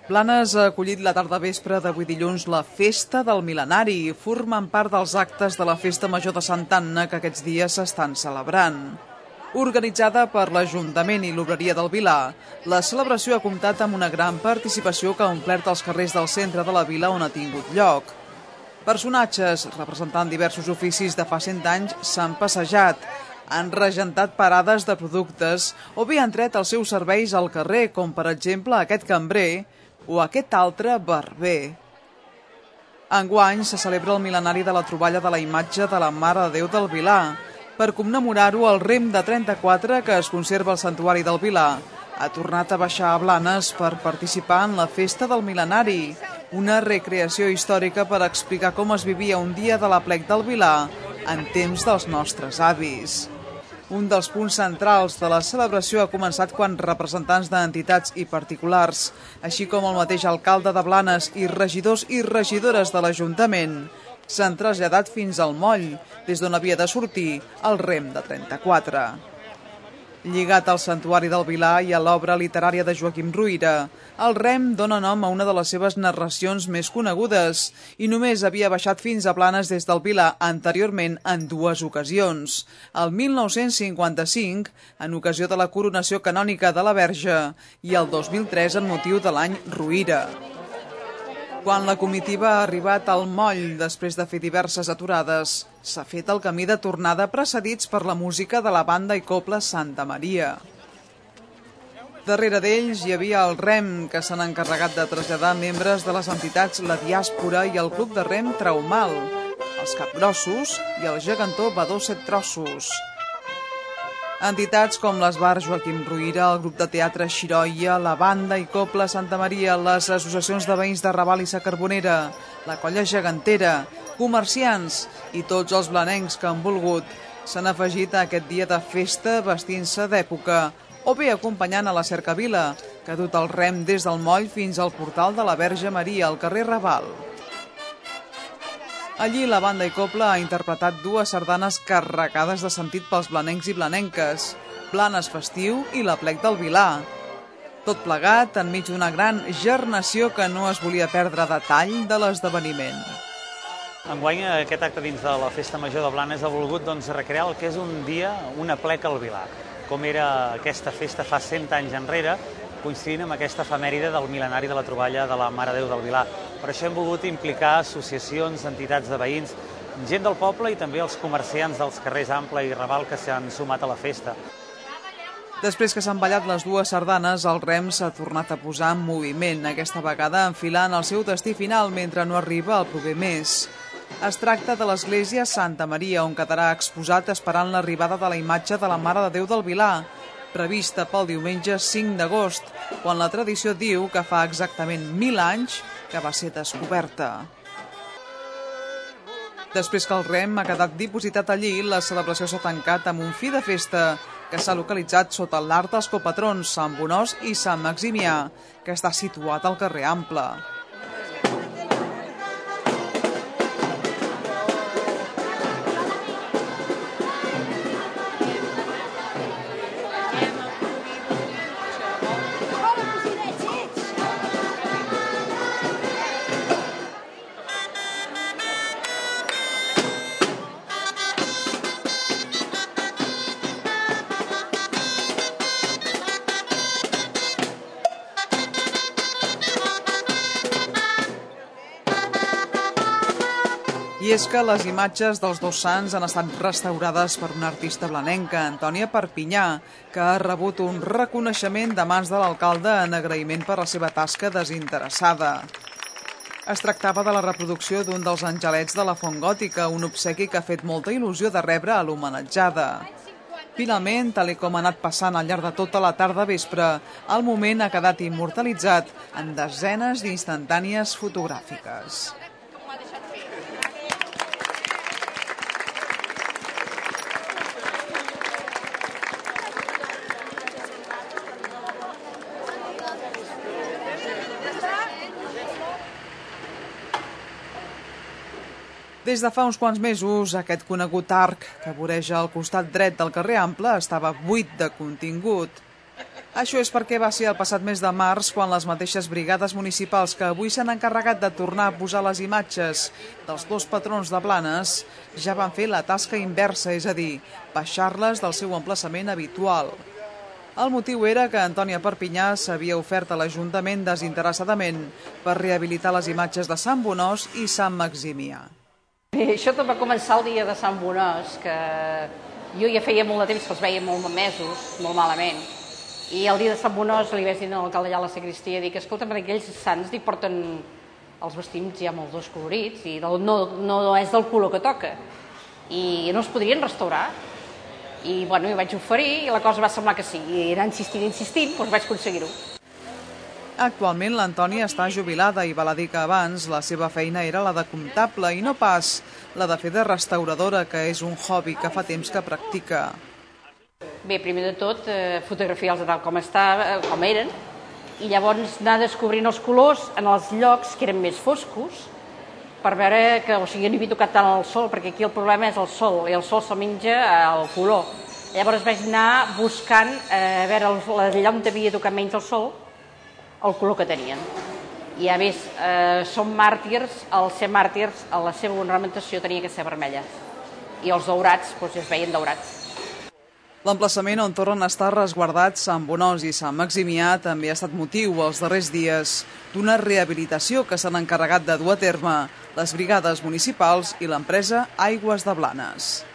Blanes ha acollit la tarda vespre d'avui dilluns la Festa del Mil·lenari i formen part dels actes de la Festa Major de Santa Anna que aquests dies s'estan celebrant. Organitzada per l'Ajuntament i l'Obreria del Vilar, la celebració ha comptat amb una gran participació que ha omplert els carrers del centre de la vila on ha tingut lloc. Personatges representant diversos oficis de fa 100 anys s'han passejat, han regentat parades de productes o bé han tret els seus serveis al carrer, com per exemple aquest cambrer o aquest altre barber. Enguany se celebra el mil·lenari de la troballa de la imatge de la Mare de Déu del Vilar. Per commemorar-ho, el rem de 34 que es conserva al santuari del Vilar ha tornat a baixar a Blanes per participar en la Festa del Mil·lenari, una recreació històrica per explicar com es vivia un dia de l'aplec del Vilar en temps dels nostres avis. Un dels punts centrals de la celebració ha començat quan representants d'entitats i particulars, així com el mateix alcalde de Blanes i regidors i regidores de l'Ajuntament, s'han traslladat fins al moll, des d'on havia de sortir el rem de 34. Lligat al santuari del Vilar i a l'obra literària de Joaquim Ruyra, el rem dona nom a una de les seves narracions més conegudes i només havia baixat fins a Blanes des del Vilar anteriorment en dues ocasions. El 1955, en ocasió de la coronació canònica de la Verge, i el 2003 en motiu de l'any Ruyra. Quan la comitiva ha arribat al moll després de fer diverses aturades, s'ha fet el camí de tornada precedits per la música de la banda i cobla Santa Maria. Darrere d'ells hi havia el rem, que s'han encarregat de traslladar membres de les entitats La Diàspora i el Club de Rem Traumal, els Capgrossos i el Gegantó Badó Set Trossos. Entitats com l'Esbar Joaquim Ruyra, el grup de teatre Xiroia, la banda i cobla Santa Maria, les associacions de veïns de Raval i Sa Carbonera, la colla gegantera, comerciants i tots els blanencs que han volgut s'han afegit a aquest dia de festa vestint-se d'època o bé acompanyant a la cercavila, que ha dut el rem des del moll fins al portal de la Verge Maria, al carrer Raval. Allí la banda i cobla ha interpretat dues sardanes carregades de sentit pels blanencs i blanenques, Blanes festiu i l'aplec del Vilar. Tot plegat enmig d'una gran gernació que no es volia perdre detall de l'esdeveniment. Enguany aquest acte dins de la Festa Major de Blanes ha volgut recrear el que és un dia, un aplec al Vilar, com era aquesta festa fa 100 anys enrere, coincidint amb aquesta efemèride del mil·lenari de la troballa de la Mare de Déu del Vilar. Per això hem volgut implicar associacions, entitats de veïns, gent del poble i també els comerciants dels carrers Ample i Raval que s'han sumat a la festa. Després que s'han ballat les dues sardanes, el rem s'ha tornat a posar en moviment, aquesta vegada enfilant el seu destí final mentre no arriba el proper mes. Es tracta de l'església Santa Maria, on quedarà exposat esperant l'arribada de la imatge de la Mare de Déu del Vilar, prevista pel diumenge 5 d'agost, quan la tradició diu que fa exactament 1000 anys que va ser descoberta. Després que el rem ha quedat dipositat allí, la celebració s'ha tancat amb un fi de festa que s'ha localitzat sota l'art dels copatrons Sant Bonós i Sant Maximià, que està situat al carrer Ample. I és que les imatges dels dos sants han estat restaurades per una artista blanenca, Antònia Perpinyà, que ha rebut un reconeixement de mans de l'alcalde en agraïment per la seva tasca desinteressada. Es tractava de la reproducció d'un dels angelets de la Font Gòtica, un obsequi que ha fet molta il·lusió de rebre a l'homenatjada. Finalment, tal com ha anat passant al llarg de tota la tarda vespre, el moment ha quedat immortalitzat en desenes d'instantànies fotogràfiques. Des de fa uns quants mesos, aquest conegut arc que voreja al costat dret del carrer Ample estava buit de contingut. Això és perquè va ser el passat mes de març quan les mateixes brigades municipals que avui s'han encarregat de tornar a posar les imatges dels dos patrons de Blanes ja van fer la tasca inversa, és a dir, baixar-les del seu emplaçament habitual. El motiu era que Antònia Perpinyà s'havia ofert a l'Ajuntament desinteressadament per rehabilitar les imatges de Sant Bonós i Sant Maximià. Bé, això tot va començar el dia de Sant Bonós, que jo ja feia molt de temps que els veia molt mesos, molt malament. I el dia de Sant Bonós li vaig dir a l'alcalde allà a la sagristia, dic, escolta'm, aquells sants porten els vestits ja molt colorits i no és del color que toca. I no es podrien restaurar. I bueno, hi vaig oferir i la cosa va semblar que sí. I era insistint, doncs vaig aconseguir-ho. Actualment l'Antònia està jubilada i val a dir que abans la seva feina era la de comptable i no pas la de fer de restauradora, que és un hobby que fa temps que practica. Bé, primer de tot, fotografiar-los tal com eren, i llavors anar descobrint els colors en els llocs que eren més foscos, per veure que, o sigui, no hi havia tocat tant el sol, perquè aquí el problema és el sol, i el sol se'l menja el color. Llavors vaig anar buscant, a veure allà on havia tocat menys el sol, el color que tenien. I a més, són màrtirs, al ser màrtirs, la seva ornamentació tenia que ser vermella. I els daurats, doncs es veien daurats. L'emplaçament on tornen a estar resguardats Sant Bonós i Sant Maximià també ha estat motiu els darrers dies d'una rehabilitació que s'han encarregat de dur a terme les brigades municipals i l'empresa Aigües de Blanes.